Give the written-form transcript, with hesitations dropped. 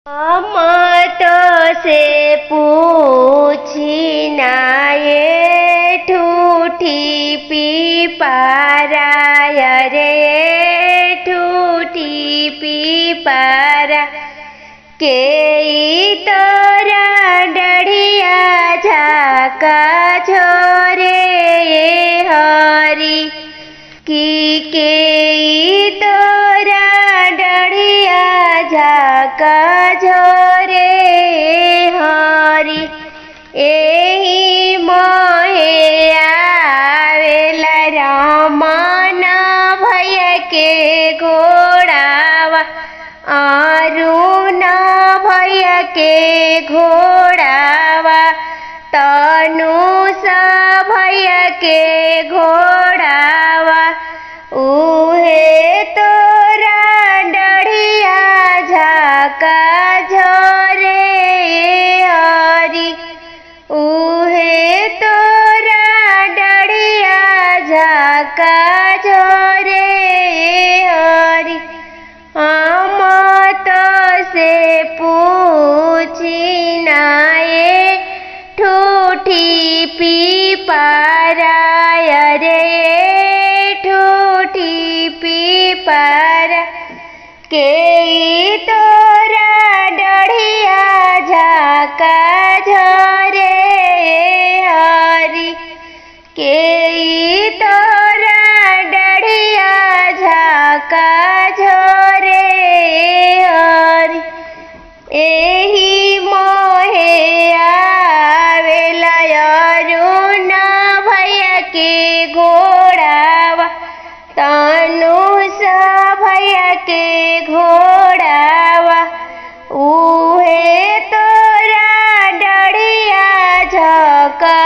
मत से पूछी ना ये ठूठी पी पारा रे ठूठी पी पारा के तोरा डढ़िया झाका छोरे हरी की के तोरा डढ़िया झाका झोरे हरी एही मोहे आवेला रमन भय के घोड़ावा अरुण भय के घोड़ावा तनुष भय के घोड़ावा उहे तोरा डढ़िया झाका झोरे हरी उहे तोरा डढ़िया झाका झोरे हरी मत से पूछी ना ये ठूठी पी पारा रे ठूठी पी पारा के तोरा डढ़िया झाका झोरे हरी के तोरा डढ़िया झाका झोरे हरी एही मोहे आवेला अरुण भय के घोड़ावा तनुष भय के घोड़ावा उहे तोरा डढ़िया झाका